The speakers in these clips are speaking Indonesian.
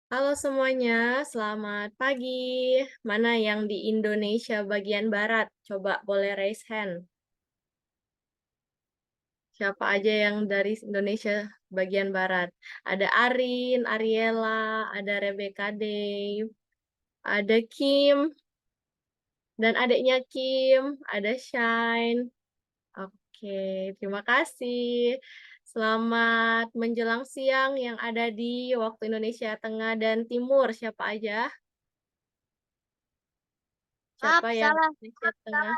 Halo semuanya, selamat pagi. Mana yang di Indonesia bagian barat? Coba boleh raise hand. Siapa aja yang dari Indonesia bagian barat? Ada Arin, Ariela, ada Rebecca Dave, ada Kim, dan adiknya Kim, ada Shine. Oke, terima kasih. Selamat menjelang siang yang ada di waktu Indonesia Tengah dan Timur. Siapa aja? Maaf, Siapa yang salah. Indonesia Tengah?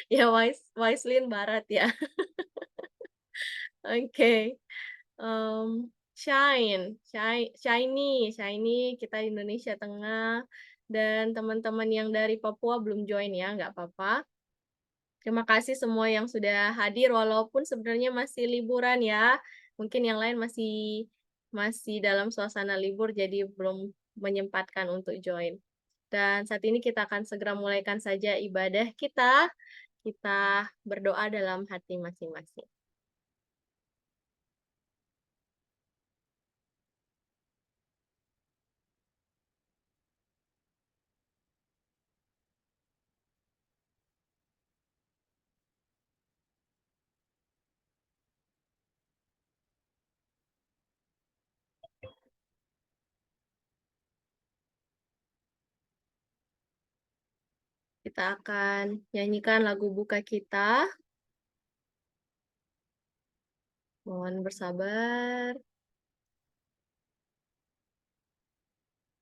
Ya, Wiselyn barat ya. Oke, Shiny kita Indonesia Tengah, dan teman-teman yang dari Papua belum join ya, nggak apa-apa. Terima kasih semua yang sudah hadir walaupun sebenarnya masih liburan ya. Mungkin yang lain masih masih dalam suasana libur jadi belum menyempatkan untuk join. Dan saat ini kita akan segera mulaikan saja ibadah kita. Kita berdoa dalam hati masing-masing. Kita akan nyanyikan lagu buka kita. Mohon bersabar.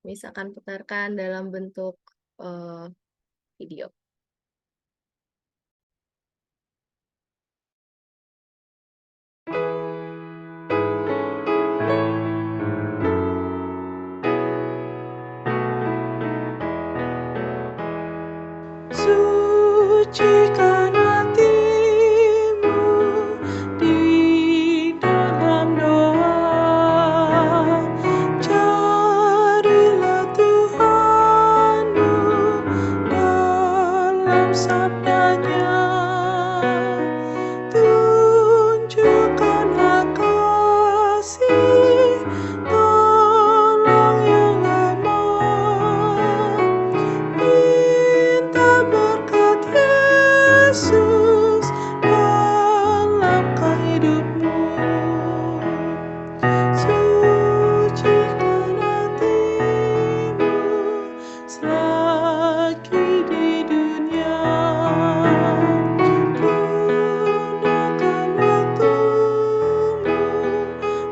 Misalkan putarkan dalam bentuk video. Sucikan hatimu di dalam doa. Carilah Tuhanmu dalam sabdanya. Tunjukkanlah kasih tolong yang aman. Minta berkat Yesus dalam hidupmu. Sucikan hatimu selagi di dunia. Gunakan waktumu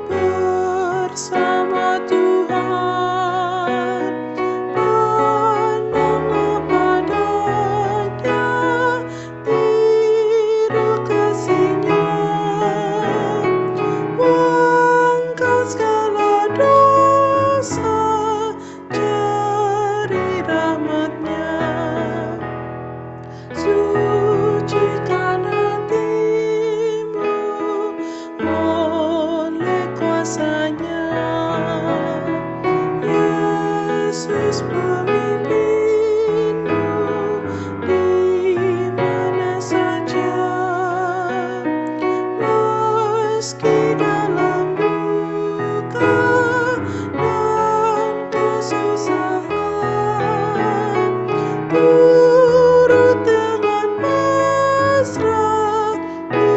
bersama Tuhan. Pandanglah padanya, tiru kasih-Nya. Buangkan segala dosa, cari rahmat-Nya. Sucikan hatimu oleh kuasa-Nya. Yesus pemimpinmu di mana saja. Meski dalam duka dan kesusahan, turut dengan pasrah di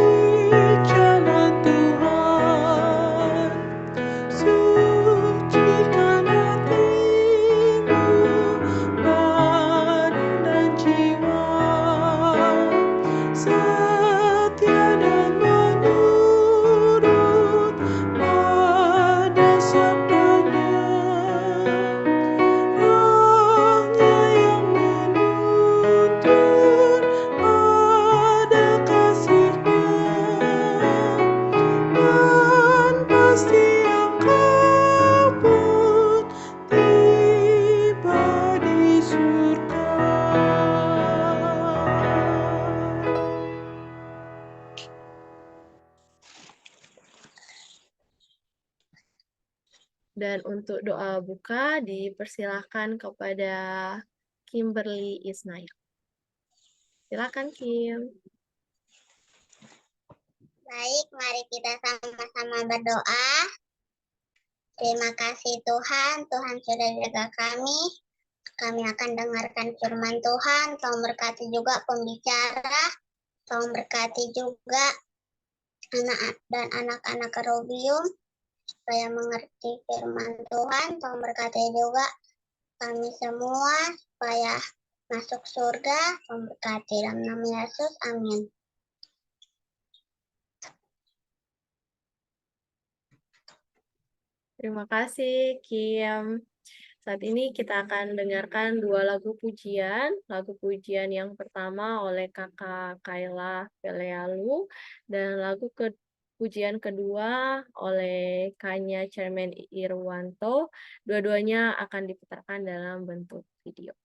jalan Tuhan. Sucikan hatimu, badan dan jiwa. Setia dan menurut pada sabdanya. Roh-Nya yang menuntun pada kasih-Nya. Dan pasti engkau pun tiba di surga. Dan untuk doa buka dipersilahkan kepada Kimberly Isnail. Silakan Kim. Baik, mari kita sama-sama berdoa. Terima kasih Tuhan, Tuhan sudah jaga kami. Kami akan dengarkan firman Tuhan, Tolong berkati juga pembicara, Tolong berkati juga anak dan anak-anak Robium, supaya mengerti firman Tuhan, Tolong berkati juga kami semua, supaya masuk surga, Tolong berkati dalam nama Yesus, amin. Terima kasih, Kim. Saat ini kita akan dengarkan dua lagu pujian. Lagu pujian yang pertama oleh Kakak Kayla Pelealu dan lagu pujian kedua oleh Kanya Cermen Irwanto. Dua-duanya akan diputarkan dalam bentuk video.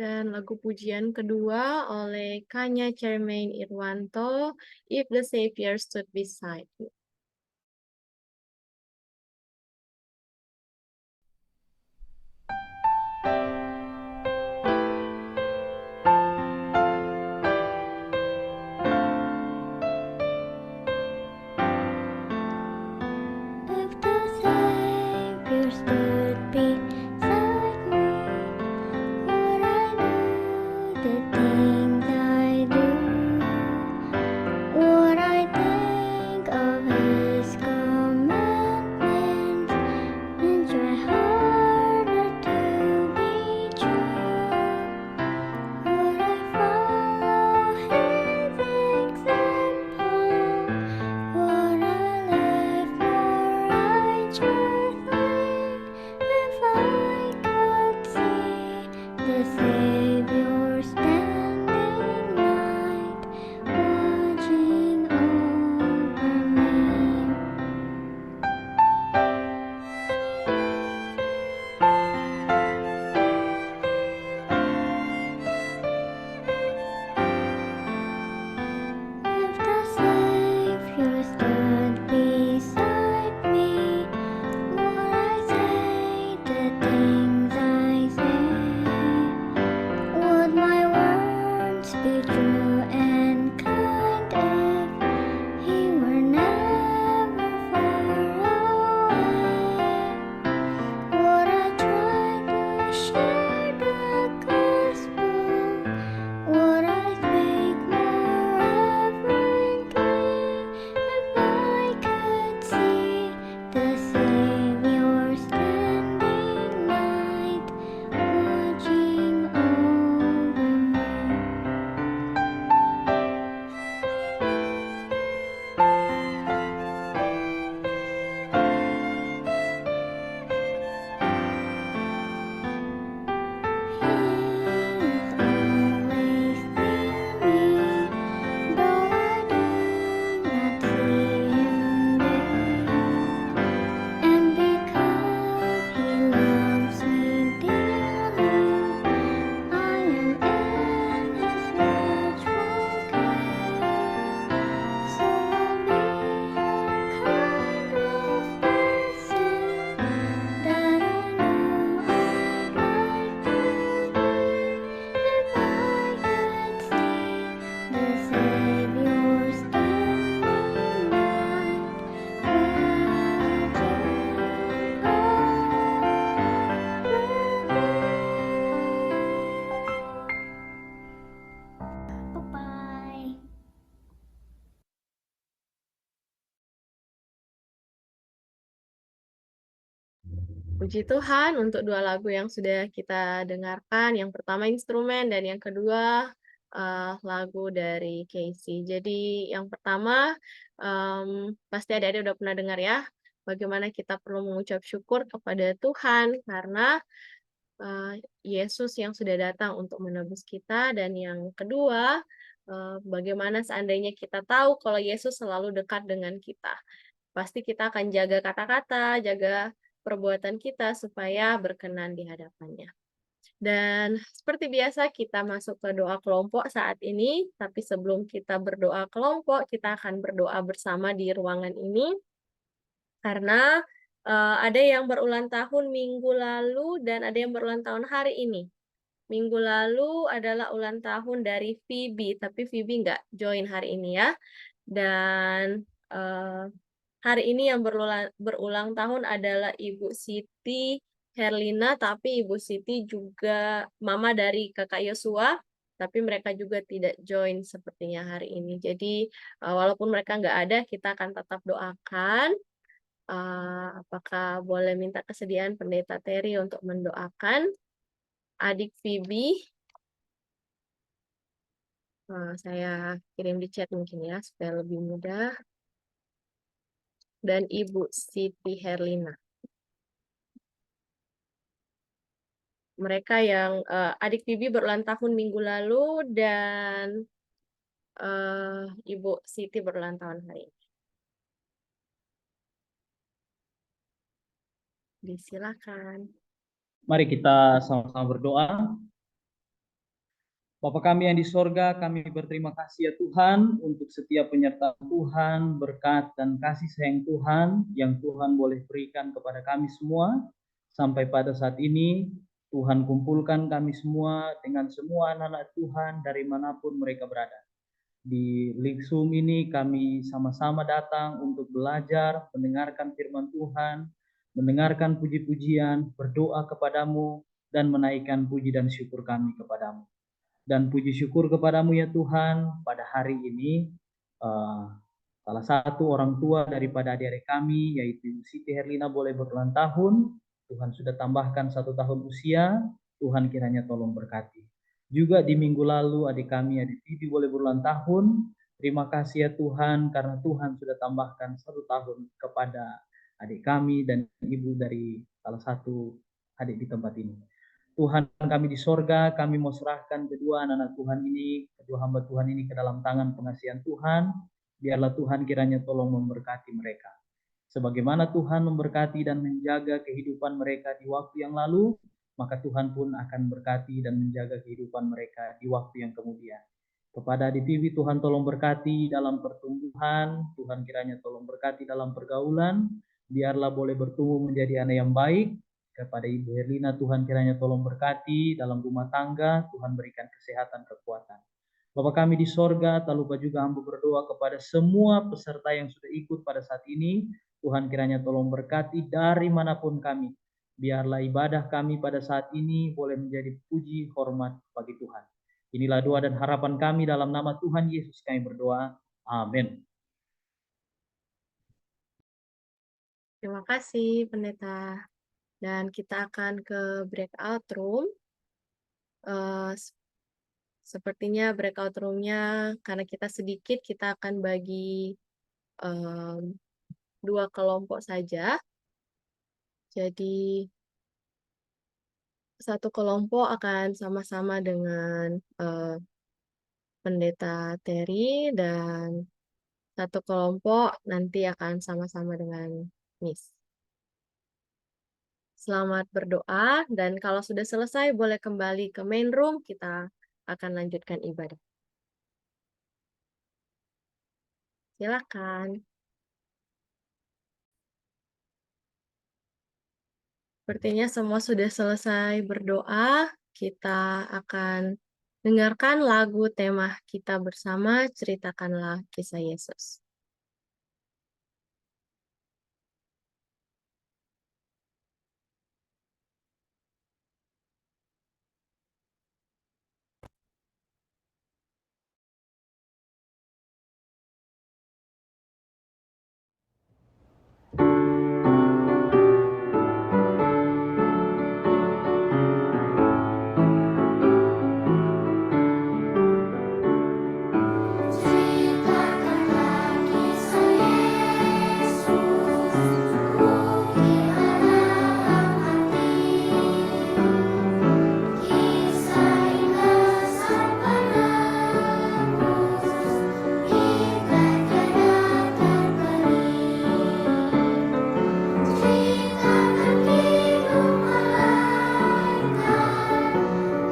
Dan lagu pujian kedua oleh Kanya Charmaine Irwanto, If the Savior Stood Beside You. If the Savior stood beside me, would I do the things I do? Would I think of His commandments and try harder to be true? Would I follow His example? Would I live more righteously if I could see the Savior standing night, watching over me? If the Savior stood beside me, would I say the things I say? Would my words be true and kind if He were never far away? Would I try to share the gospel? Would I speak more reverently if I could see the Savior standing night, watching over me? He is always near me, though I do not see Him there. And because He loves me dearly, I am in His watchful care. So I'll be the kind of person that I know I'd like to be if I could see the Savior standing night, watching over me. Bye-bye. Puji Tuhan untuk dua lagu yang sudah kita dengarkan. Yang pertama instrumen dan yang kedua lagu dari Casey. Jadi yang pertama pasti adik-adik udah pernah dengar ya, bagaimana kita perlu mengucap syukur kepada Tuhan karena Yesus yang sudah datang untuk menebus kita. Dan yang kedua, bagaimana seandainya kita tahu kalau Yesus selalu dekat dengan kita. Pasti kita akan jaga kata-kata, jaga perbuatan kita supaya berkenan di hadapannya. Dan seperti biasa kita masuk ke doa kelompok saat ini, tapi sebelum kita berdoa kelompok, kita akan berdoa bersama di ruangan ini. Karena ada yang berulang tahun minggu lalu dan ada yang berulang tahun hari ini. Minggu lalu adalah ulang tahun dari Phoebe, tapi Phoebe nggak join hari ini ya. Dan hari ini yang berulang tahun adalah Ibu Siti Herlina, tapi Ibu Siti juga mama dari Kakak Yosua, tapi mereka juga tidak join sepertinya hari ini. Jadi walaupun mereka nggak ada, kita akan tetap doakan. Apakah boleh minta kesediaan Pendeta Terry untuk mendoakan adik Phoebe? Saya kirim di chat mungkin ya, supaya lebih mudah. Dan Ibu Siti Herlina. Mereka yang adik Phoebe berulang tahun minggu lalu dan Ibu Siti berulang tahun hari ini. Disilakan. Mari kita sama-sama berdoa. Bapa kami yang di sorga, kami berterima kasih ya Tuhan untuk setiap penyertaan Tuhan, berkat dan kasih sayang Tuhan yang Tuhan boleh berikan kepada kami semua. Sampai pada saat ini, Tuhan kumpulkan kami semua dengan semua anak-anak Tuhan dari manapun mereka berada. Di Liksum ini kami sama-sama datang untuk belajar, mendengarkan firman Tuhan, mendengarkan puji-pujian, berdoa kepadamu, dan menaikkan puji dan syukur kami kepadamu. Dan puji syukur kepadamu ya Tuhan, pada hari ini salah satu orang tua daripada adik-adik kami, yaitu Siti Herlina boleh berulang tahun. Tuhan sudah tambahkan 1 tahun usia, Tuhan kiranya tolong berkati. Juga di minggu lalu adik kami, adik Bibi boleh berulang tahun. Terima kasih ya Tuhan, karena Tuhan sudah tambahkan 1 tahun kepada adik kami dan ibu dari salah satu adik di tempat ini. Tuhan kami di sorga, kami mau serahkan kedua anak-anak Tuhan ini, kedua hamba Tuhan ini ke dalam tangan pengasihan Tuhan. Biarlah Tuhan kiranya tolong memberkati mereka. Sebagaimana Tuhan memberkati dan menjaga kehidupan mereka di waktu yang lalu, maka Tuhan pun akan berkati dan menjaga kehidupan mereka di waktu yang kemudian. Kepada adik Bibi, Tuhan tolong berkati dalam pertumbuhan, Tuhan kiranya tolong berkati dalam pergaulan, biarlah boleh bertumbuh menjadi anak yang baik. Kepada Ibu Herlina, Tuhan kiranya tolong berkati dalam rumah tangga, Tuhan berikan kesehatan, kekuatan. Bapa kami di sorga, tak lupa juga hamba berdoa kepada semua peserta yang sudah ikut pada saat ini, Tuhan kiranya tolong berkati dari manapun kami. Biarlah ibadah kami pada saat ini boleh menjadi puji hormat bagi Tuhan. Inilah doa dan harapan kami dalam nama Tuhan Yesus kami berdoa. Amin. Terima kasih, Pendeta. Dan kita akan ke breakout room. Sepertinya breakout room-nya, karena kita sedikit, kita akan bagi 2 kelompok saja. Jadi, satu kelompok akan sama-sama dengan Pendeta Terry, dan satu kelompok nanti akan sama-sama dengan Miss. Selamat berdoa, dan kalau sudah selesai boleh kembali ke main room, kita akan lanjutkan ibadah. Silakan. Sepertinya semua sudah selesai berdoa, kita akan dengarkan lagu tema kita bersama, ceritakanlah kisah Yesus. Ceritakanlah kisah Yesus, ukirlah dalam hati, kisah indah sang penebus, hingga tiada terperi. Ceritakan kidung malaikat,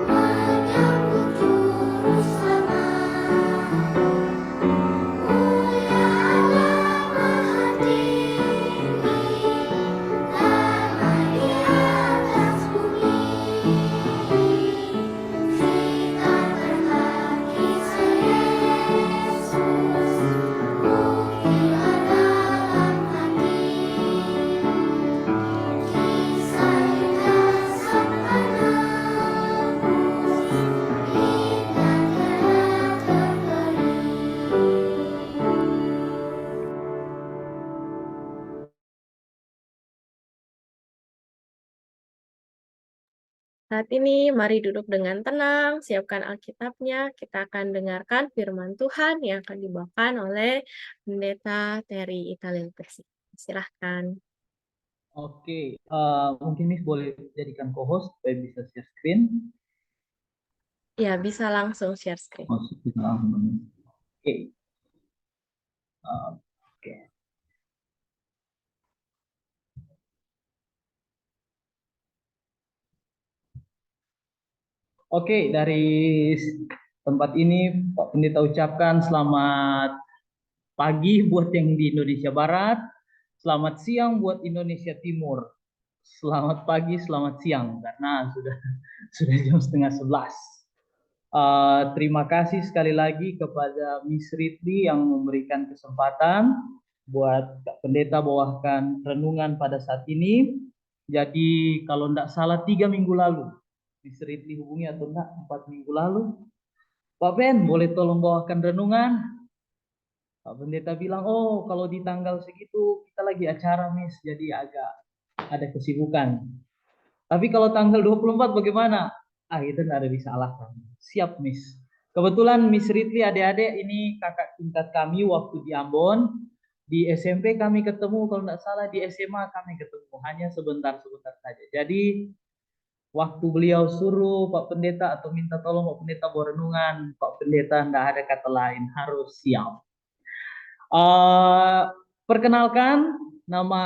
menyambut juru selamat. Mulia Allah Maha Tinggi, damai di atas bumi. Ceritakanlah kisah Yesus, ukirlah dalam hati, kisah indah sang penebus, hingga tiada terperi. Saat ini, mari duduk dengan tenang, siapkan Alkitabnya, kita akan dengarkan firman Tuhan yang akan dibawakan oleh Pendeta Terry Italil Persi. Silahkan. Oke, mungkin Miss boleh jadikan co-host supaya bisa share screen. Ya, bisa langsung share screen. Oke. Oke. Oke, dari Tempat ini Pak Pendeta ucapkan selamat pagi buat yang di Indonesia Barat, selamat siang buat Indonesia Timur. Selamat pagi, selamat siang karena sudah jam setengah 11. Terima kasih sekali lagi kepada Miss Ridley yang memberikan kesempatan buat Kak Pendeta bawakan renungan pada saat ini. Jadi kalau tidak salah 3 minggu lalu, Miss Ridley hubungi atau enggak 4 minggu lalu, Pak Ben boleh tolong bawakan renungan? Pak Pendeta bilang, oh kalau di tanggal segitu kita lagi acara Miss, jadi agak ada kesibukan. Tapi kalau tanggal 24 bagaimana? Ah, itu tidak ada disalahkan. Siap, Miss. Kebetulan Miss Ridley adik-adik ini kakak tingkat kami waktu di Ambon. Di SMP kami ketemu, kalau tidak salah di SMA kami ketemu. Hanya sebentar-sebentar saja. Jadi waktu beliau suruh Pak Pendeta atau minta tolong Pak Pendeta bawa renungan, Pak Pendeta tidak ada kata lain, harus siap. Perkenalkan, nama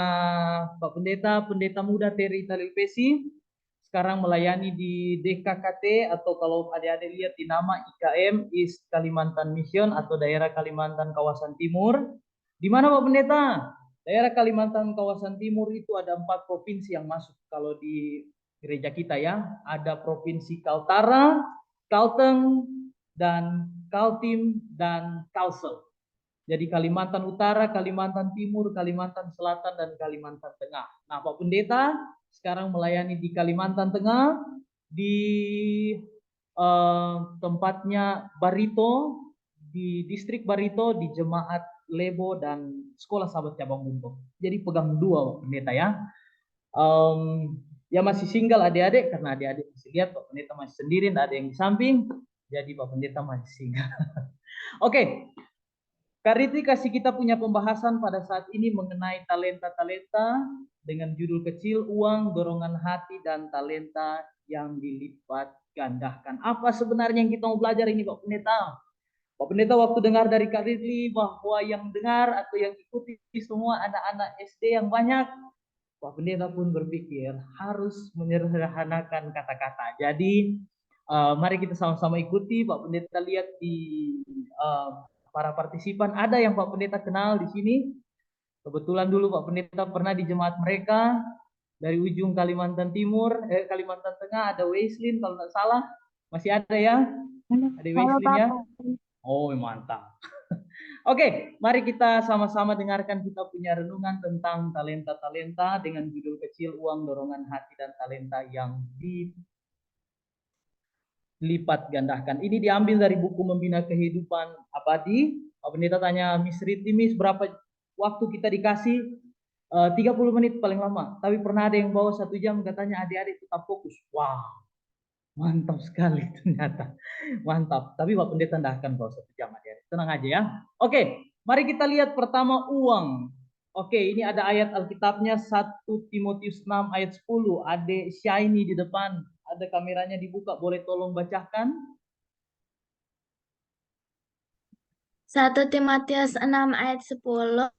Pak Pendeta, Pendeta Muda Terry Talipesi. Sekarang melayani di DKKT atau kalau adik-adik lihat di nama IKM East Kalimantan Mission atau daerah Kalimantan Kawasan Timur. Di mana Pak Pendeta? Daerah Kalimantan Kawasan Timur itu ada 4 provinsi yang masuk kalau di gereja kita ya. Ada Provinsi Kaltara, Kalteng, dan Kaltim, dan Kalsel. Jadi Kalimantan Utara, Kalimantan Timur, Kalimantan Selatan, dan Kalimantan Tengah. Nah, Pak Pendeta sekarang melayani di Kalimantan Tengah, di tempatnya Barito, di distrik Barito, di Jemaat Lebo, dan Sekolah Sahabat Cabang Bumbung. Jadi pegang 2 Pak Pendeta ya. Ya masih single adik-adik, karena adik-adik masih lihat Pak Pendeta masih sendiri, tidak ada yang di samping. Jadi Pak Pendeta masih single. Oke. Kak Riti kasih kita punya pembahasan pada saat ini mengenai talenta-talenta dengan judul kecil uang, dorongan hati, dan talenta yang dilipat gandakan. Apa sebenarnya yang kita mau belajar ini Pak Pendeta? Pak Pendeta waktu dengar dari Kak Riti bahwa yang dengar atau yang ikuti semua anak-anak SD yang banyak, Pak Pendeta pun berpikir harus menyederhanakan kata-kata. Jadi mari kita sama-sama ikuti. Pak Pendeta lihat di para partisipan, ada yang Pak Pendeta kenal di sini. Kebetulan dulu Pak Pendeta pernah di jemaat mereka dari ujung Kalimantan Timur, Kalimantan Tengah ada Waislin kalau tidak salah. Masih ada ya? Ada Waislin ya? Oh, mantap. Oke, mari kita sama-sama dengarkan kita punya renungan tentang talenta-talenta dengan judul kecil uang, dorongan hati, dan talenta yang dilipat gandakan. Ini diambil dari buku Membina Kehidupan Abadi. Pak Pendeta tanya Miss Riti, Miss berapa waktu kita dikasih? 30 menit paling lama. Tapi pernah ada yang bawa 1 jam katanya adik-adik tetap fokus. Wow, mantap sekali ternyata. Mantap. Tapi Pak Pendeta tidak akan bawa 1 jam adik-adik. Tenang aja ya. Oke, mari kita lihat pertama uang. Oke, ini ada ayat Alkitabnya 1 Timotius 6 ayat 10. Adik Shiny di depan. Ada kameranya dibuka, boleh tolong bacakan? 1 Timotius 6 ayat 10,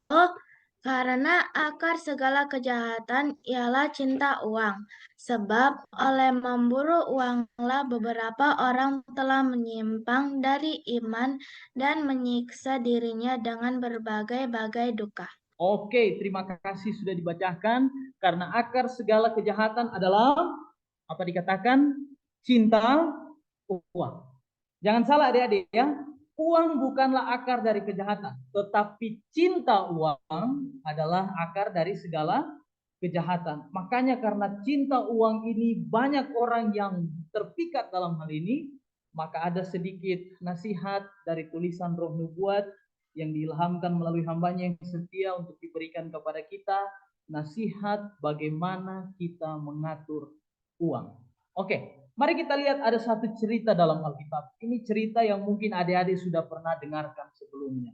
karena akar segala kejahatan ialah cinta uang, sebab oleh memburu uanglah beberapa orang telah menyimpang dari iman dan menyiksa dirinya dengan berbagai-bagai duka. Oke, terima kasih sudah dibacakan. Karena akar segala kejahatan adalah, apa dikatakan? Cinta uang. Jangan salah adik-adik ya. Uang bukanlah akar dari kejahatan, tetapi cinta uang adalah akar dari segala kejahatan. Makanya karena cinta uang ini banyak orang yang terpikat dalam hal ini, maka ada sedikit nasihat dari tulisan Roh Nubuat yang diilhamkan melalui hambanya yang setia untuk diberikan kepada kita, nasihat bagaimana kita mengatur uang. Oke. Mari kita lihat ada satu cerita dalam Alkitab. Ini cerita yang mungkin adik-adik sudah pernah dengarkan sebelumnya.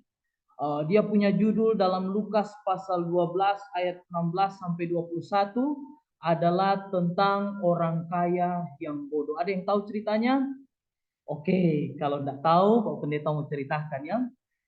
Dia punya judul dalam Lukas pasal 12 ayat 16 sampai 21 adalah tentang orang kaya yang bodoh. Ada yang tahu ceritanya? Oke, kalau tidak tahu Pak Pendeta mau ceritakan ya.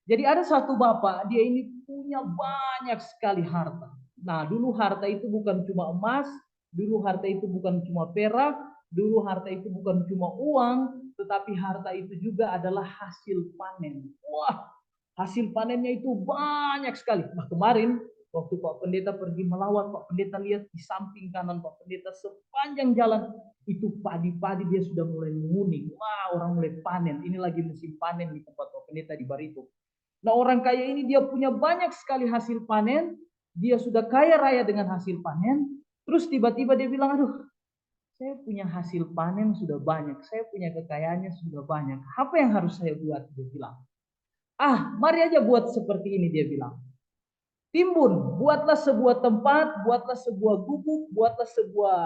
Jadi ada satu bapak, dia ini punya banyak sekali harta. Nah, dulu harta itu bukan cuma emas, dulu harta itu bukan cuma perak, dulu harta itu bukan cuma uang, tetapi harta itu juga adalah hasil panen. Wah, hasil panennya itu banyak sekali. Nah, kemarin waktu Pak Pendeta pergi melawat, Pak Pendeta lihat di samping kanan Pak Pendeta sepanjang jalan itu padi-padi dia sudah mulai menguning. Wah, orang mulai panen. Ini lagi musim panen di tempat Pak Pendeta di Barito. Nah, orang kaya ini dia punya banyak sekali hasil panen. Dia sudah kaya raya dengan hasil panen. Terus tiba-tiba dia bilang, aduh, saya punya hasil panen sudah banyak. Saya punya kekayaannya sudah banyak. Apa yang harus saya buat? Dia bilang. Mari aja buat seperti ini, dia bilang. Timbun, buatlah sebuah tempat, buatlah sebuah gubuk, buatlah sebuah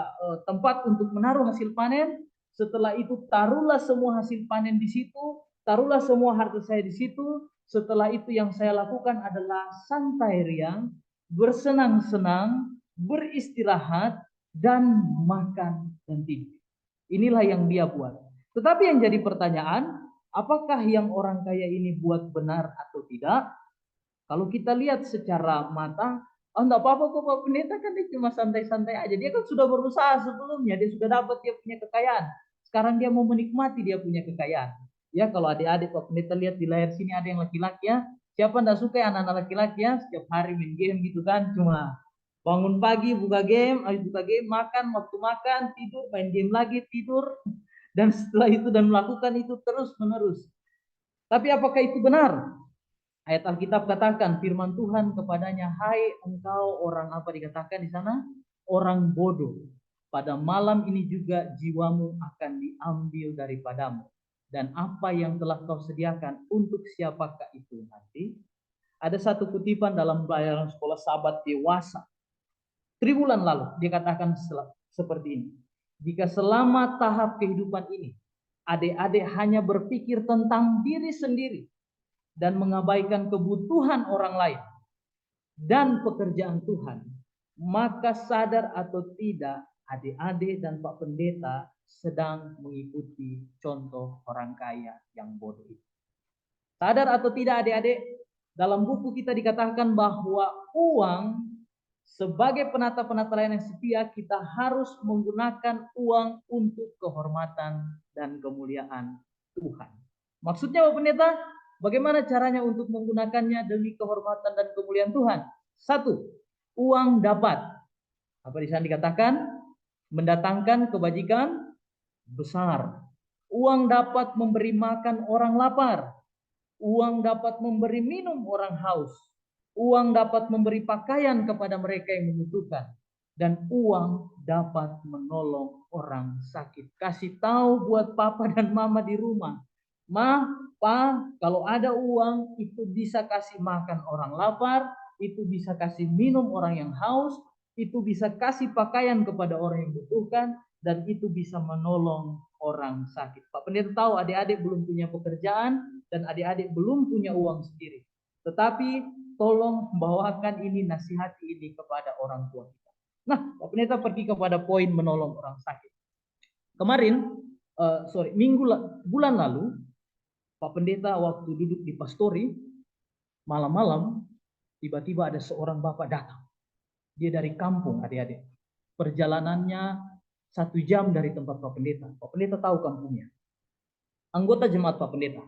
tempat untuk menaruh hasil panen. Setelah itu taruhlah semua hasil panen di situ, taruhlah semua harta saya di situ. Setelah itu yang saya lakukan adalah santai riang, bersenang-senang, beristirahat, dan makan dan tidur. Inilah yang dia buat. Tetapi yang jadi pertanyaan, apakah yang orang kaya ini buat benar atau tidak? Kalau kita lihat secara mata, enggak apa-apa kok Pak Pendeta, kan dia cuma santai-santai aja. Dia kan sudah berusaha sebelumnya, dia sudah dapat dia punya kekayaan. Sekarang dia mau menikmati dia punya kekayaan. Ya, kalau adik-adik Pak Pendeta lihat di layar sini ada yang laki-laki ya. Siapa enggak suka ya anak-anak laki-laki ya, setiap hari main game gitu kan, cuma bangun pagi buka game, habis buka game makan, waktu makan, tidur, main game lagi, tidur, dan setelah itu dan melakukan itu terus-menerus. Tapi apakah itu benar? Ayat Alkitab katakan, firman Tuhan kepadanya, hai engkau orang apa dikatakan di sana? Orang bodoh. Pada malam ini juga jiwamu akan diambil daripadamu. Dan apa yang telah kau sediakan untuk siapakah itu nanti? Ada satu kutipan dalam pelajaran sekolah sahabat dewasa. 3 bulan lalu dikatakan seperti ini. Jika selama tahap kehidupan ini, adik-adik hanya berpikir tentang diri sendiri, dan mengabaikan kebutuhan orang lain dan pekerjaan Tuhan, maka sadar atau tidak adik-adik dan Pak Pendeta sedang mengikuti contoh orang kaya yang bodoh itu. Sadar atau tidak adik-adik, dalam buku kita dikatakan bahwa uang sebagai penata-penata lain yang setia, kita harus menggunakan uang untuk kehormatan dan kemuliaan Tuhan. Maksudnya Pak Pendeta, bagaimana caranya untuk menggunakannya demi kehormatan dan kemuliaan Tuhan? 1, uang dapat. Apa di sana dikatakan? Mendatangkan kebajikan besar. Uang dapat memberi makan orang lapar. Uang dapat memberi minum orang haus. Uang dapat memberi pakaian kepada mereka yang membutuhkan. Dan uang dapat menolong orang sakit. Kasih tahu buat papa dan mama di rumah. Ma, pa, kalau ada uang itu bisa kasih makan orang lapar, itu bisa kasih minum orang yang haus, itu bisa kasih pakaian kepada orang yang membutuhkan, dan itu bisa menolong orang sakit. Pak Pendeta tahu adik-adik belum punya pekerjaan dan adik-adik belum punya uang sendiri. Tetapi tolong bawakan ini, nasihati ini kepada orang tua kita. Nah, Pak Pendeta pergi kepada poin menolong orang sakit. Kemarin, bulan lalu, Pak Pendeta waktu duduk di pastori, malam-malam, tiba-tiba ada seorang bapak datang. Dia dari kampung, adik-adik. Perjalanannya 1 jam dari tempat Pak Pendeta. Pak Pendeta tahu kampungnya. Anggota jemaat Pak Pendeta.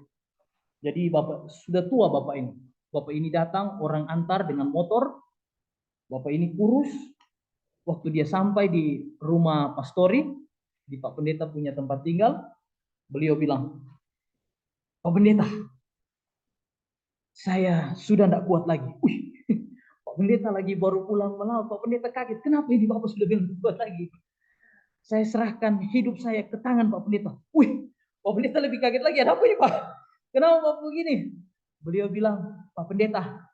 Jadi bapak sudah tua bapak ini. Bapak ini datang, orang antar dengan motor. Bapak ini kurus. Waktu dia sampai di rumah pastori, di Pak Pendeta punya tempat tinggal, beliau bilang, Pak Pendeta, saya sudah tidak kuat lagi. Pak Pendeta lagi baru pulang melawat. Pak Pendeta kaget. Kenapa ini Bapak sudah bilang kuat lagi? Saya serahkan hidup saya ke tangan Pak Pendeta. Pak Pendeta lebih kaget lagi. Ada apa ini Pak? Kenapa Pak begini? Beliau bilang, Pak Pendeta,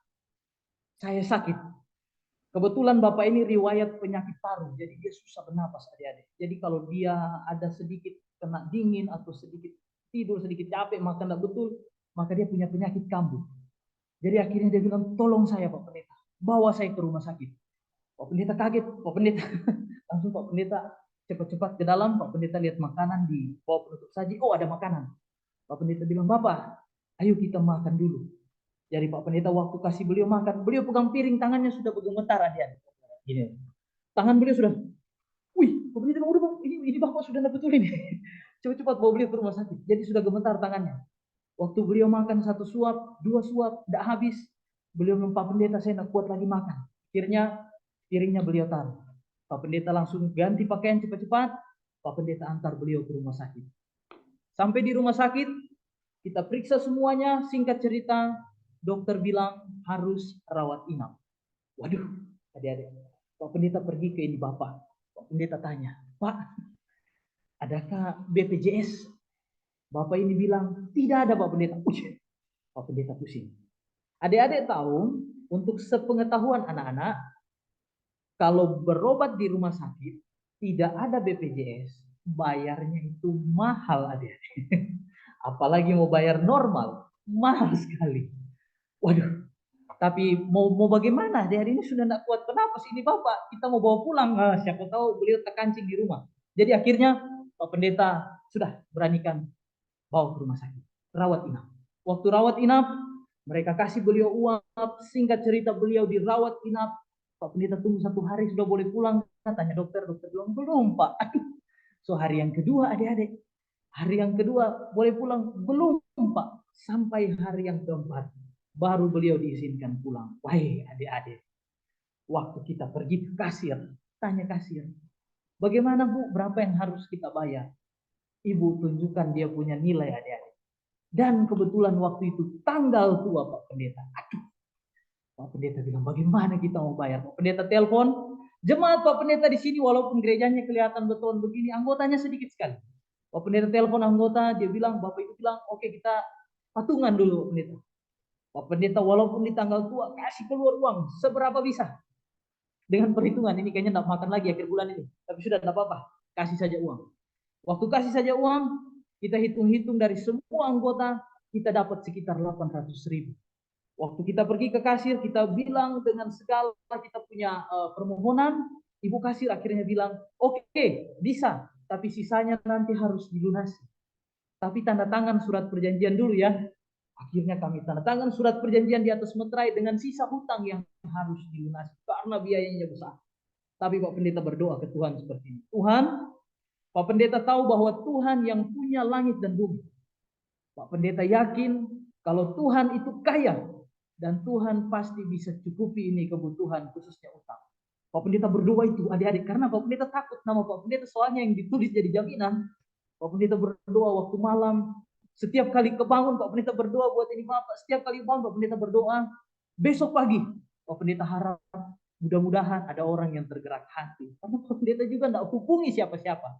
saya sakit. Kebetulan Bapak ini riwayat penyakit paru. Jadi dia susah bernapas adik-adik. Jadi kalau dia ada sedikit kena dingin atau sedikit tidur, sedikit capek, makan tidak betul, maka dia punya penyakit kambuh. Jadi akhirnya dia bilang, tolong saya Pak Pendeta, bawa saya ke rumah sakit. Pak Pendeta kaget, Pak Pendeta langsung Pak Pendeta cepat-cepat ke dalam. Pak Pendeta lihat makanan di bawah penutup saji, oh ada makanan. Pak Pendeta bilang, Bapak, ayo kita makan dulu. Jadi Pak Pendeta waktu kasih beliau makan, beliau pegang piring, tangannya sudah bergemetar adik-adik. Gini, tangan beliau sudah, Pak Pendeta bilang, udah ini Bapak sudah betul ini. cepat-cepat bawa beliau ke rumah sakit. Jadi sudah gemetar tangannya. Waktu beliau makan 1 suap, 2 suap, tidak habis. Beliau bilang, Pak Pendeta, saya tidak kuat lagi makan. Akhirnya piringnya beliau taruh. Pak Pendeta langsung ganti pakaian cepat-cepat. Pak Pendeta antar beliau ke rumah sakit. Sampai di rumah sakit, kita periksa semuanya. Singkat cerita, dokter bilang harus rawat inap. Waduh, adik-adik. Pak Pendeta pergi ke ini Bapak. Pak Pendeta tanya, Pak, adakah BPJS? Bapak ini bilang, tidak ada Pak Pendeta. Pak Pendeta pusing. Adik-adik tahu, untuk sepengetahuan anak-anak, kalau berobat di rumah sakit, tidak ada BPJS, bayarnya itu mahal adik-adik. Apalagi mau bayar normal, mahal sekali. Waduh, tapi mau bagaimana? Adik-adik ini sudah tidak kuat. Kenapa sih ini Bapak? Kita mau bawa pulang. Siapa tahu beliau terkancing di rumah. Jadi akhirnya Pak Pendeta sudah beranikan bawa ke rumah sakit. Rawat inap. Waktu rawat inap, mereka kasih beliau uang. Singkat cerita beliau dirawat inap. Pak Pendeta tunggu 1 hari sudah boleh pulang. Tanya dokter bilang belum Pak. So hari yang kedua adik-adik. Hari yang kedua boleh pulang. Belum Pak. Sampai hari yang keempat. Baru beliau diizinkan pulang. Wahai adik-adik. Waktu kita pergi ke kasir. Tanya kasir. Bagaimana Bu? Berapa yang harus kita bayar? Ibu tunjukkan dia punya nilai adik-adik. Dan kebetulan waktu itu tanggal tua Pak Pendeta. Aduh. Pak Pendeta bilang bagaimana kita mau bayar? Pak Pendeta telepon. Jemaat Pak Pendeta di sini walaupun gerejanya kelihatan beton begini. Anggotanya sedikit sekali. Pak Pendeta telepon anggota. Dia bilang, Bapak Ibu bilang oke kita patungan dulu Pak Pendeta. Pak Pendeta walaupun di tanggal tua kasih keluar uang seberapa bisa. Dengan perhitungan ini kayaknya tidak makan lagi akhir bulan ini. Tapi sudah tidak apa-apa. Kasih saja uang. Waktu kasih saja uang, kita hitung-hitung dari semua anggota, kita dapat sekitar 800.000. Waktu kita pergi ke kasir, kita bilang dengan segala kita punya permohonan, Ibu kasir akhirnya bilang, oke, bisa, tapi sisanya nanti harus dilunasi. Tapi tanda tangan surat perjanjian dulu ya. Akhirnya kami tanda tangan surat perjanjian di atas meterai dengan sisa hutang yang harus dilunasi karena biayanya besar. Tapi Pak Pendeta berdoa ke Tuhan seperti ini. Tuhan, Pak Pendeta tahu bahwa Tuhan yang punya langit dan bumi. Pak Pendeta yakin kalau Tuhan itu kaya dan Tuhan pasti bisa cukupi ini kebutuhan khususnya utang. Pak Pendeta berdoa itu adik-adik karena Pak Pendeta takut nama Pak Pendeta soalnya yang ditulis jadi jaminan. Pak Pendeta berdoa waktu malam. Setiap kali kebangun Pak Pendeta berdoa buat ini Bapak. Setiap kali bangun Pak Pendeta berdoa. Besok pagi Pak Pendeta harap mudah-mudahan ada orang yang tergerak hati. Karena Pak Pendeta juga tidak hubungi siapa-siapa.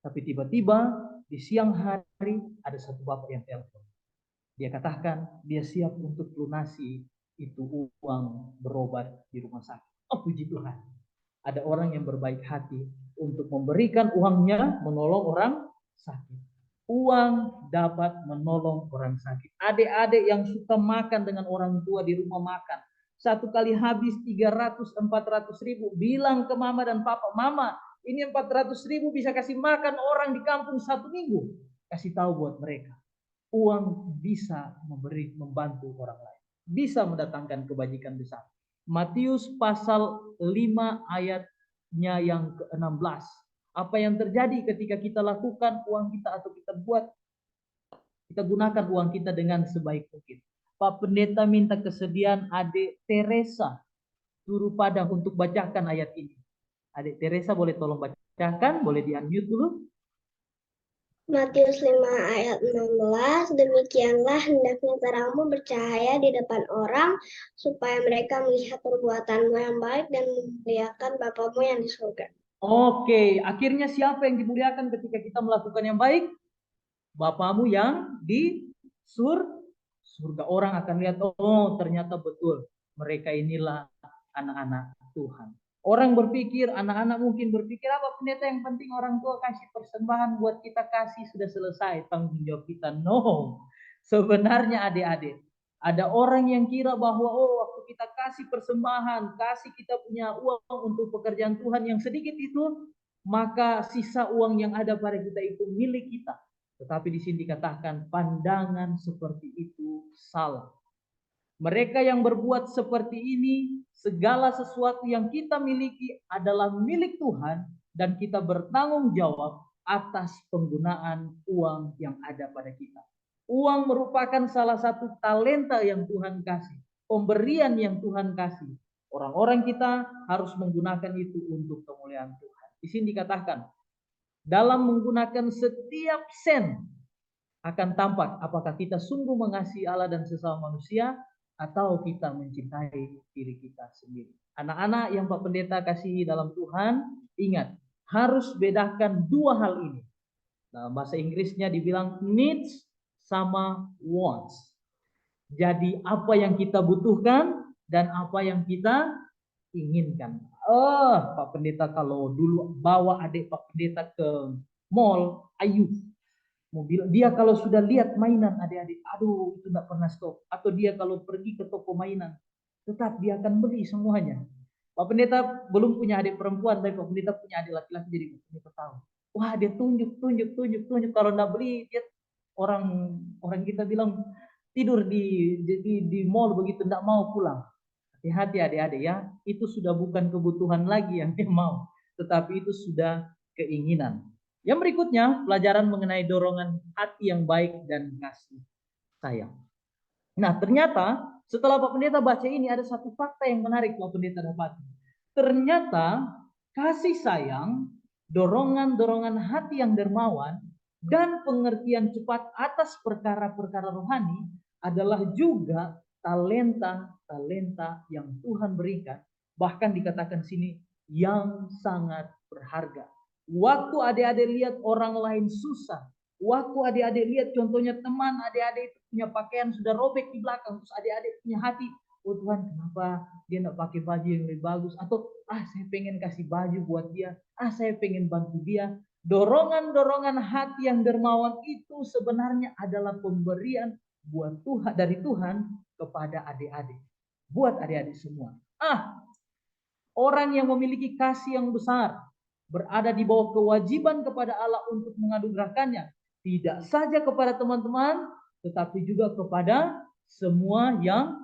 Tapi tiba-tiba di siang hari ada satu Bapak yang telepon. Dia katakan dia siap untuk lunasi itu uang berobat di rumah sakit. Oh puji Tuhan. Ada orang yang berbaik hati untuk memberikan uangnya menolong orang sakit. Uang dapat menolong orang sakit. Adik-adik yang suka makan dengan orang tua di rumah makan. Satu kali habis 300-400 ribu. Bilang ke mama dan papa, Mama ini 400 ribu bisa kasih makan orang di kampung 1 minggu. Kasih tahu buat mereka. Uang bisa membantu orang lain. Bisa mendatangkan kebajikan besar. Matius pasal 5 ayatnya yang ke-16. Apa yang terjadi ketika kita lakukan uang kita atau kita gunakan uang kita dengan sebaik mungkin. Pak Pendeta minta kesediaan adik Teresa Turu Padang untuk bacakan ayat ini. Adik Teresa boleh tolong bacakan, boleh di-unmute dulu. Matius 5 ayat 16, demikianlah hendaknya terangmu bercahaya di depan orang, supaya mereka melihat perbuatanmu yang baik dan memuliakan Bapamu yang di surga. Oke, akhirnya siapa yang dimuliakan ketika kita melakukan yang baik? Bapamu yang di surga. Orang akan lihat, oh ternyata betul. Mereka inilah anak-anak Tuhan. Orang berpikir, anak-anak mungkin berpikir, apa Pendeta yang penting orang tua kasih persembahan buat kita kasih sudah selesai tanggung jawab kita. No, sebenarnya adik-adik, ada orang yang kira bahwa waktu kita kasih persembahan, kasih kita punya uang untuk pekerjaan Tuhan yang sedikit itu, maka sisa uang yang ada pada kita itu milik kita. Tetapi di sini dikatakan pandangan seperti itu salah. Mereka yang berbuat seperti ini, segala sesuatu yang kita miliki adalah milik Tuhan dan kita bertanggung jawab atas penggunaan uang yang ada pada kita. Uang merupakan salah satu talenta yang Tuhan kasih, pemberian yang Tuhan kasih. Orang-orang kita harus menggunakan itu untuk kemuliaan Tuhan. Di sini dikatakan, dalam menggunakan setiap sen akan tampak apakah kita sungguh mengasihi Allah dan sesama manusia atau kita mencintai diri kita sendiri. Anak-anak yang Pak Pendeta kasihi dalam Tuhan, ingat, harus bedakan dua hal ini. Dalam bahasa Inggrisnya dibilang needs sama wants. Jadi apa yang kita butuhkan dan apa yang kita inginkan. Pak Pendeta kalau dulu bawa adik Pak Pendeta ke mall, ayo. Mobil dia kalau sudah lihat mainan adik-adik, aduh itu tidak pernah stop. Atau dia kalau pergi ke toko mainan, tetap dia akan beli semuanya. Pak Pendeta belum punya adik perempuan, tapi Pak Pendeta punya adik laki-laki, jadi Pak Pendeta tahu. Wah dia tunjuk. Kalau tidak beli, dia orang kita bilang tidur di mall begitu, tidak mau pulang. Hati-hati adik-adik ya, itu sudah bukan kebutuhan lagi yang dia mau, tetapi itu sudah keinginan. Yang berikutnya, pelajaran mengenai dorongan hati yang baik dan kasih sayang. Nah, ternyata setelah Pak Pendeta baca ini, ada satu fakta yang menarik Pak Pendeta dapat. Ternyata kasih sayang, dorongan hati yang dermawan, dan pengertian cepat atas perkara-perkara rohani adalah juga talenta yang Tuhan berikan. Bahkan dikatakan sini yang sangat berharga. Waktu adik-adik lihat orang lain susah, waktu adik-adik lihat contohnya teman adik-adik itu punya pakaian sudah robek di belakang, terus adik-adik punya hati, oh Tuhan kenapa dia tidak pakai baju yang lebih bagus, atau saya pengen kasih baju buat dia, saya pengen bantu dia. Dorongan hati yang dermawan itu sebenarnya adalah pemberian buat Tuhan, dari Tuhan kepada adik-adik, buat adik-adik semua. Orang yang memiliki kasih yang besar berada di bawah kewajiban kepada Allah untuk menganugerahkannya, tidak saja kepada teman-teman, tetapi juga kepada semua yang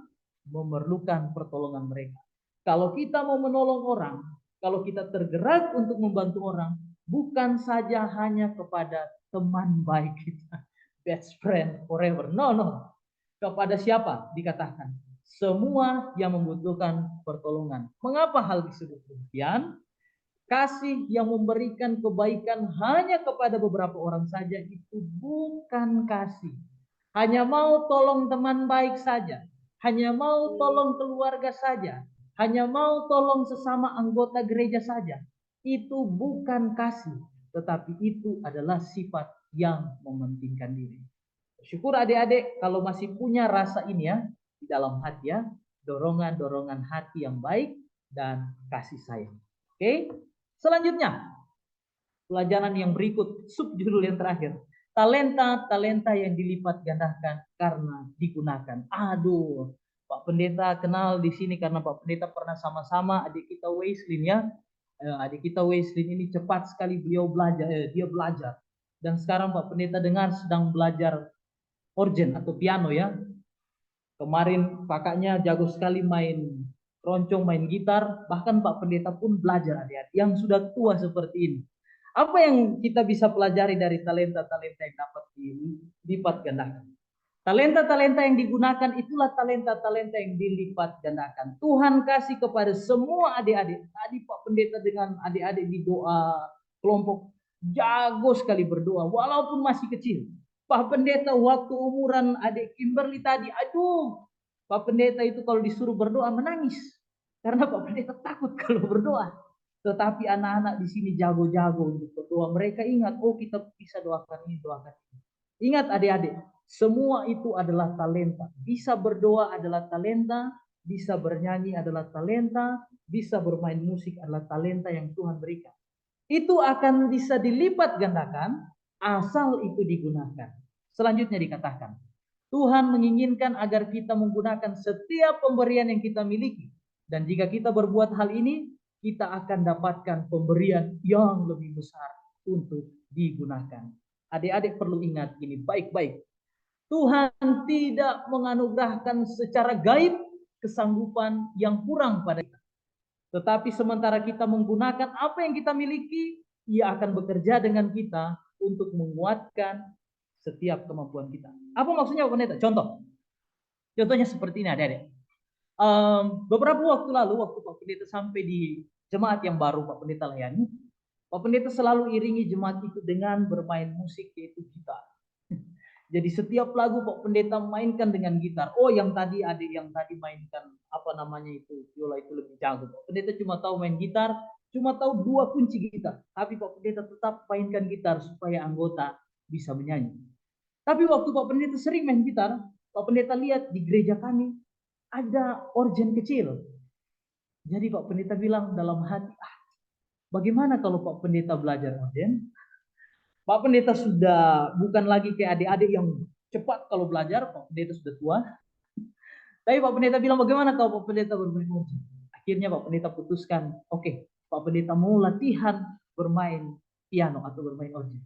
memerlukan pertolongan mereka. Kalau kita mau menolong orang, kalau kita tergerak untuk membantu orang, bukan saja hanya kepada teman baik kita, best friend forever. No. Kepada siapa dikatakan? Semua yang membutuhkan pertolongan. Mengapa hal disebut demikian? Kasih yang memberikan kebaikan hanya kepada beberapa orang saja itu bukan kasih. Hanya mau tolong teman baik saja, hanya mau tolong keluarga saja, hanya mau tolong sesama anggota gereja saja. Itu bukan kasih, tetapi itu adalah sifat yang mementingkan diri. Syukur adik-adik kalau masih punya rasa ini ya di dalam hati ya, dorongan hati yang baik dan kasih sayang. Oke? Selanjutnya, pelajaran yang berikut, subjudul yang terakhir. Talenta yang dilipat gandakan karena digunakan. Aduh, Pak Pendeta kenal di sini karena Pak Pendeta pernah sama-sama adik kita Wesley ya. Adik kita Wesley ini cepat sekali dia belajar. Dan sekarang Pak Pendeta dengar sedang belajar organ atau piano ya. Kemarin kakaknya jago sekali main keroncong, main gitar, bahkan Pak Pendeta pun belajar adik-adik yang sudah tua seperti ini. Apa yang kita bisa pelajari dari talenta-talenta yang dapat dilipat gandakan? Talenta-talenta yang digunakan itulah talenta-talenta yang dilipat gandakan. Tuhan kasih kepada semua adik-adik. Tadi Pak Pendeta dengan adik-adik di doa kelompok jago sekali berdoa walaupun masih kecil. Pak Pendeta waktu umuran adik Kimberly tadi, aduh, Pak Pendeta itu kalau disuruh berdoa menangis. Karena Pak Pendeta takut kalau berdoa. Tetapi anak-anak di sini jago-jago untuk berdoa. Mereka ingat, oh kita bisa doakan ini, doakan ini. Ingat adik-adik, semua itu adalah talenta. Bisa berdoa adalah talenta, bisa bernyanyi adalah talenta, bisa bermain musik adalah talenta yang Tuhan berikan. Itu akan bisa dilipat gandakan asal itu digunakan. Selanjutnya dikatakan, Tuhan menginginkan agar kita menggunakan setiap pemberian yang kita miliki. Dan jika kita berbuat hal ini, kita akan dapatkan pemberian yang lebih besar untuk digunakan. Adik-adik perlu ingat ini baik-baik. Tuhan tidak menganugerahkan secara gaib kesanggupan yang kurang pada kita. Tetapi sementara kita menggunakan apa yang kita miliki, Ia akan bekerja dengan kita untuk menguatkan setiap kemampuan kita. Apa maksudnya Pak Pendeta? Contohnya seperti ini adik-adik. Beberapa waktu lalu, waktu Pak Pendeta sampai di jemaat yang baru Pak Pendeta layani, Pak Pendeta selalu iringi jemaat itu dengan bermain musik, yaitu gitar. Jadi setiap lagu Pak Pendeta mainkan dengan gitar. Oh, yang tadi adik yang tadi mainkan apa namanya itu viola itu lebih jago. Pak Pendeta cuma tahu main gitar, cuma tahu 2 kunci gitar. Tapi Pak Pendeta tetap mainkan gitar supaya anggota bisa menyanyi. Tapi waktu Pak Pendeta sering main gitar, Pak Pendeta lihat di gereja kami ada organ kecil. Jadi Pak Pendeta bilang dalam hati, bagaimana kalau Pak Pendeta belajar organ? Pak Pendeta sudah bukan lagi kayak adik-adik yang cepat kalau belajar, Pak Pendeta sudah tua. Tapi Pak Pendeta bilang, bagaimana kalau Pak Pendeta bermain organ? Akhirnya Pak Pendeta putuskan, oke, Pak Pendeta mau latihan bermain piano atau bermain organ.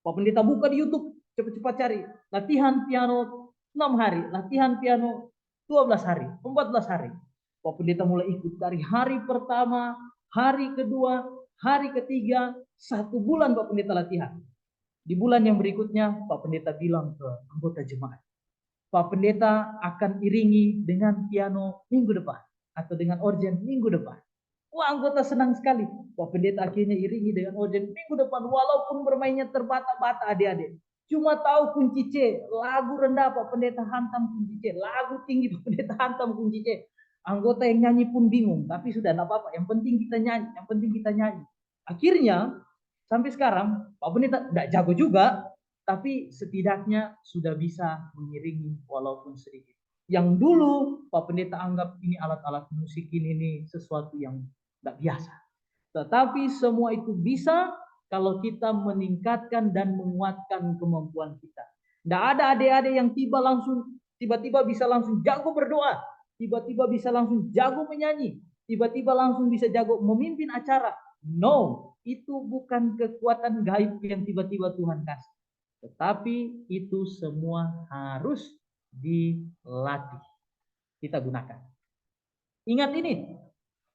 Pak Pendeta buka di YouTube, cepat-cepat cari. Latihan piano 6 hari, latihan piano 12 hari, 14 hari. Pak Pendeta mulai ikut dari hari pertama, hari kedua, hari ketiga, 1 bulan Pak Pendeta latihan. Di bulan yang berikutnya, Pak Pendeta bilang ke anggota jemaat, Pak Pendeta akan iringi dengan piano minggu depan, atau dengan organ minggu depan. Wah, anggota senang sekali. Pak Pendeta akhirnya iringi dengan organ minggu depan, walaupun bermainnya terbata-bata adik-adik. Cuma tahu kunci C, lagu rendah Pak Pendeta hantam kunci C, lagu tinggi Pak Pendeta hantam kunci C. Anggota yang nyanyi pun bingung, tapi sudah tidak apa-apa. Yang penting kita nyanyi, yang penting kita nyanyi. Akhirnya sampai sekarang Pak Pendeta tidak jago juga, tapi setidaknya sudah bisa mengiringi walaupun sedikit. Yang dulu Pak Pendeta anggap ini alat-alat musik ini sesuatu yang tidak biasa. Tetapi semua itu bisa kalau kita meningkatkan dan menguatkan kemampuan kita. Tidak ada adik-adik yang tiba-tiba bisa langsung jago berdoa, tiba-tiba bisa langsung jago menyanyi, tiba-tiba langsung bisa jago memimpin acara. No, itu bukan kekuatan gaib yang tiba-tiba Tuhan kasih. Tetapi itu semua harus dilatih. Kita gunakan. Ingat ini,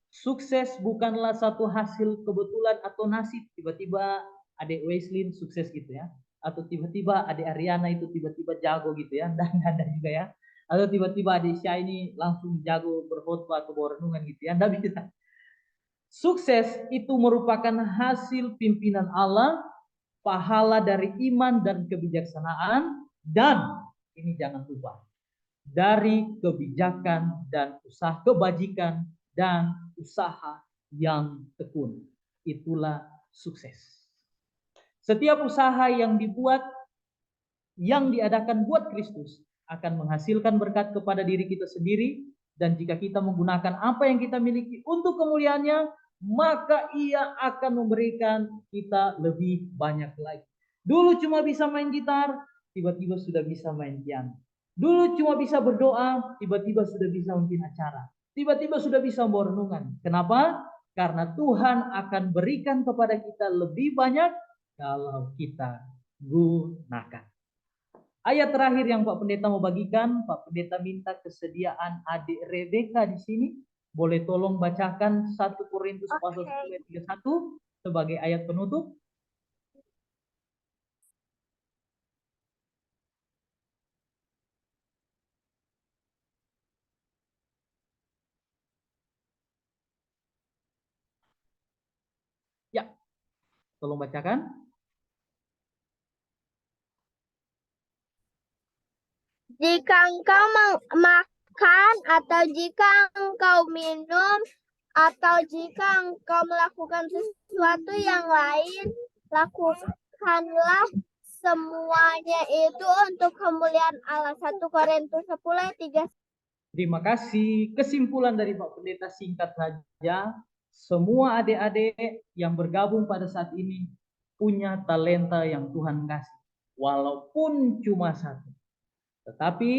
sukses bukanlah satu hasil kebetulan atau nasib. Tiba-tiba adik Wesley sukses gitu ya. Atau tiba-tiba adik Ariana itu tiba-tiba jago gitu ya. Dan ada juga ya. Atau tiba-tiba adik Syah ini langsung jago berkhotbah atau renungan gitu ya. Tidak bisa. Sukses itu merupakan hasil pimpinan Allah, pahala dari iman dan kebijaksanaan, dan ini jangan lupa, dari kebijakan dan usaha kebajikan dan usaha yang tekun. Itulah sukses. Setiap usaha yang dibuat, yang diadakan buat Kristus akan menghasilkan berkat kepada diri kita sendiri, dan jika kita menggunakan apa yang kita miliki untuk kemuliaannya, maka ia akan memberikan kita lebih banyak lagi. Dulu cuma bisa main gitar, tiba-tiba sudah bisa main piano. Dulu cuma bisa berdoa, tiba-tiba sudah bisa memimpin acara. Tiba-tiba sudah bisa membawa renungan. Kenapa? Karena Tuhan akan berikan kepada kita lebih banyak kalau kita gunakan. Ayat terakhir yang Pak Pendeta mau bagikan, Pak Pendeta minta kesediaan adik Rebeka di sini. Boleh tolong bacakan 1 Korintus pasal 10 ayat 31 sebagai ayat penutup. Ya, tolong bacakan. Jika engkau makan atau jika engkau minum atau jika engkau melakukan sesuatu yang lain, lakukanlah semuanya itu untuk kemuliaan Allah. 1 Korintus 10 ayat 3. Terima kasih. Kesimpulan dari Pak Pendeta singkat saja. Semua adik-adik yang bergabung pada saat ini punya talenta yang Tuhan kasih. Walaupun cuma 1. Tetapi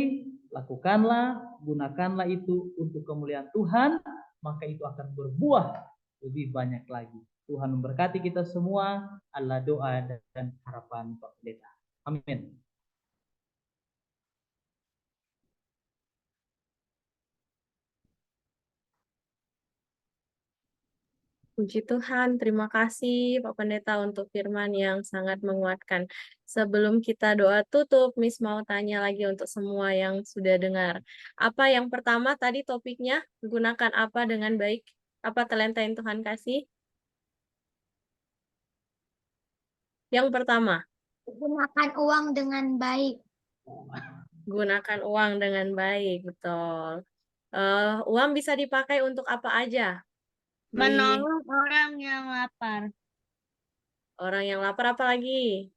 lakukanlah, gunakanlah itu untuk kemuliaan Tuhan, maka itu akan berbuah lebih banyak lagi. Tuhan memberkati kita semua. Allah doa dan harapan Pak Pendeta. Amin. Puji Tuhan, terima kasih Pak Pendeta untuk firman yang sangat menguatkan. Sebelum kita doa tutup, Miss mau tanya lagi untuk semua yang sudah dengar. Apa yang pertama tadi topiknya? Gunakan apa dengan baik? Apa talenta yang Tuhan kasih? Yang pertama, Gunakan uang dengan baik. gunakan uang dengan baik, betul. Uang bisa dipakai untuk apa aja? Menolong orang yang lapar. Orang yang lapar apa lagi?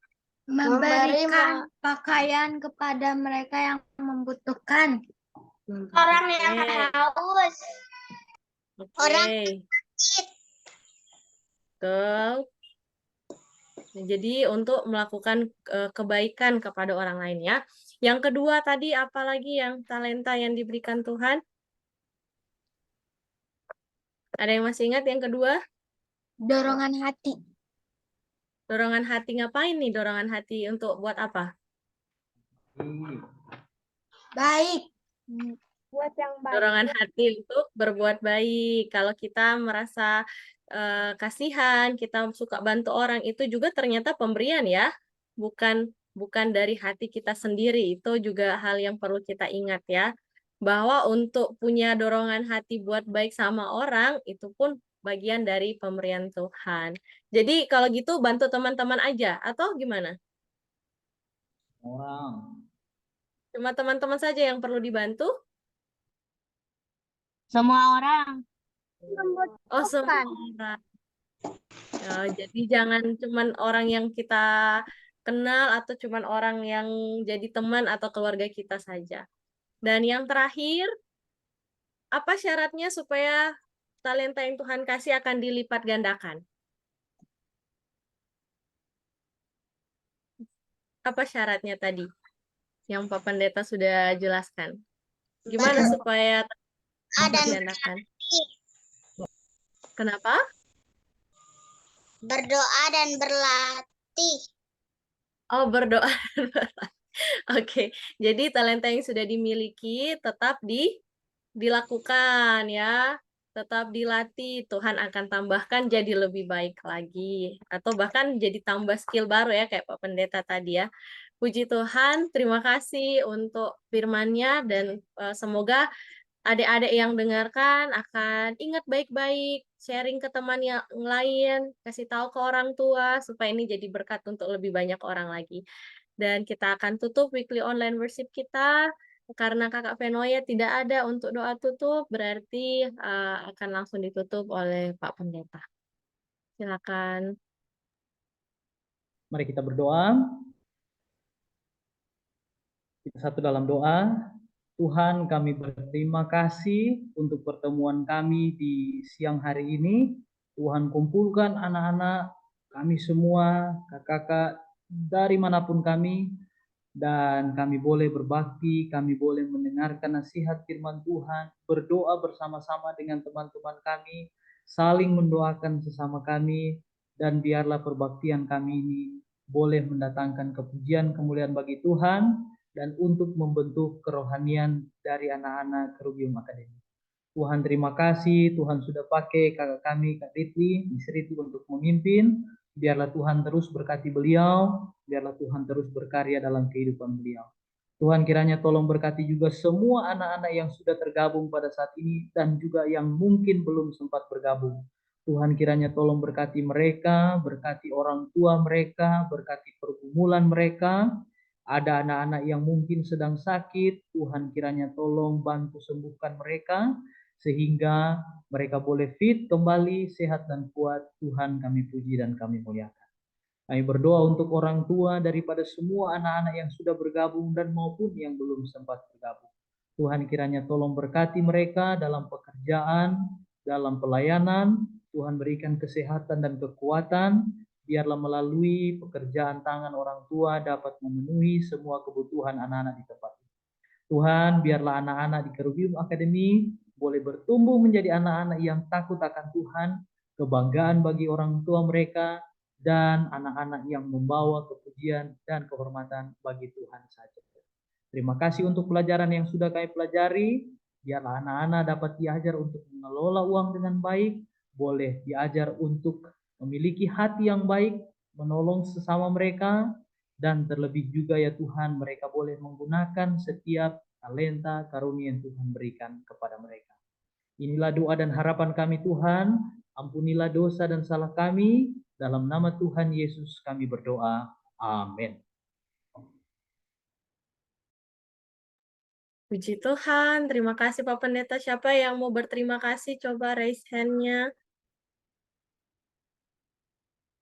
Memberikan pakaian kepada mereka yang membutuhkan. Orang yang Oke, haus. Orang oke. Betul. Jadi untuk melakukan kebaikan kepada orang lain ya. Yang kedua tadi apalagi yang talenta yang diberikan Tuhan? Ada yang masih ingat yang kedua? Dorongan hati. Dorongan hati ngapain nih? Dorongan hati untuk buat apa? Baik. Buat yang baik. Dorongan hati untuk berbuat baik. Kalau kita merasa kasihan, kita suka bantu orang, itu juga ternyata pemberian ya. Bukan dari hati kita sendiri. Itu juga hal yang perlu kita ingat ya. Bahwa untuk punya dorongan hati buat baik sama orang, itu pun bagian dari pemberian Tuhan. Jadi kalau gitu bantu teman-teman aja, atau gimana? Orang. Cuma teman-teman saja yang perlu dibantu? Semua orang. Oh, semua orang. Jadi jangan cuman orang yang kita kenal atau cuman orang yang jadi teman atau keluarga kita saja. Dan yang terakhir, apa syaratnya supaya talenta yang Tuhan kasih akan dilipat gandakan? Apa syaratnya tadi? Yang Pak Pendeta sudah jelaskan. Gimana supaya dan digandakan? Kenapa? berdoa dan berlatih. Oh, berdoa. Oke, jadi talenta yang sudah dimiliki tetap dilakukan ya, tetap dilatih. Tuhan akan tambahkan jadi lebih baik lagi, atau bahkan jadi tambah skill baru ya, kayak Pak Pendeta tadi ya. Puji Tuhan, terima kasih untuk firman-Nya dan semoga adik-adik yang dengarkan akan ingat baik-baik, sharing ke teman yang lain, kasih tahu ke orang tua supaya ini jadi berkat untuk lebih banyak orang lagi. Dan kita akan tutup weekly online worship kita. Karena Kakak Venoya tidak ada untuk doa tutup, berarti akan langsung ditutup oleh Pak Pendeta. Silakan. Mari kita berdoa. Kita satu dalam doa. Tuhan, kami berterima kasih untuk pertemuan kami di siang hari ini. Tuhan, kumpulkan anak-anak kami semua, kakak-kakak dari manapun kami, dan kami boleh berbakti, kami boleh mendengarkan nasihat firman Tuhan, berdoa bersama-sama dengan teman-teman kami, saling mendoakan sesama kami, dan biarlah perbaktian kami ini boleh mendatangkan kepujian kemuliaan bagi Tuhan, dan untuk membentuk kerohanian dari anak-anak Kerugium Akademi. Tuhan terima kasih, Tuhan sudah pakai kakak kami, Kak Ritwi, Miss Ritwi untuk memimpin. Biarlah Tuhan terus berkati beliau, biarlah Tuhan terus berkarya dalam kehidupan beliau. Tuhan kiranya tolong berkati juga semua anak-anak yang sudah tergabung pada saat ini dan juga yang mungkin belum sempat bergabung. Tuhan kiranya tolong berkati mereka, berkati orang tua mereka, berkati pergumulan mereka. Ada anak-anak yang mungkin sedang sakit, Tuhan kiranya tolong bantu sembuhkan mereka, sehingga mereka boleh fit kembali, sehat dan kuat. Tuhan kami puji dan kami muliakan. Kami berdoa untuk orang tua daripada semua anak-anak yang sudah bergabung dan maupun yang belum sempat bergabung. Tuhan kiranya tolong berkati mereka dalam pekerjaan, dalam pelayanan. Tuhan berikan kesehatan dan kekuatan. Biarlah melalui pekerjaan tangan orang tua dapat memenuhi semua kebutuhan anak-anak di tempat ini. Tuhan, biarlah anak-anak di Kerugium Akademi boleh bertumbuh menjadi anak-anak yang takut akan Tuhan, kebanggaan bagi orang tua mereka, dan anak-anak yang membawa kepujian dan kehormatan bagi Tuhan saja. Terima kasih untuk pelajaran yang sudah kami pelajari. Biarlah anak-anak dapat diajar untuk mengelola uang dengan baik, boleh diajar untuk memiliki hati yang baik, menolong sesama mereka, dan terlebih juga ya Tuhan, mereka boleh menggunakan setiap talenta karunia yang Tuhan berikan kepada mereka. Inilah doa dan harapan kami Tuhan, ampunilah dosa dan salah kami, dalam nama Tuhan Yesus kami berdoa. Amin. Puji Tuhan, terima kasih Pak Pendeta. Siapa yang mau berterima kasih? Coba raise hand-nya.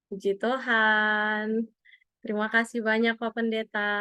Puji Tuhan. Terima kasih banyak Pak Pendeta.